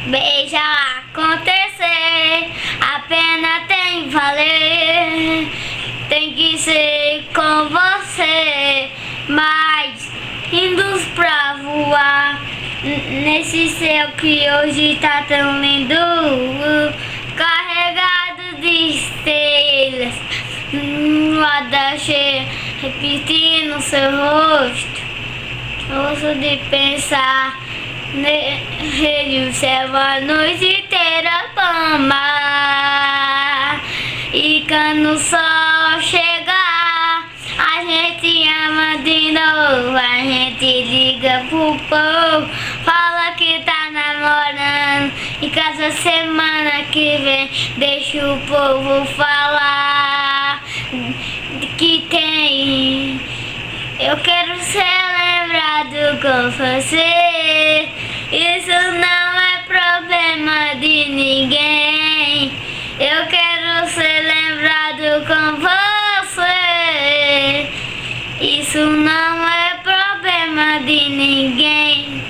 Beija acontecer, a pena tem valer. Tem que ser com você, mas indo pra voar nesse céu que hoje tá tão lindo, carregado de estrelas, nada cheia repetindo seu rosto. Ouço de pensar nele, o céu a noite inteira amar. E quando o sol chegar, a gente ama de novo. A gente liga pro povo, fala que tá namorando. E casa semana que vem, deixa o povo falar que tem. Eu quero ser lembrado com você. Isso não é problema de ninguém. Eu quero ser lembrado com você. Isso não é problema de ninguém.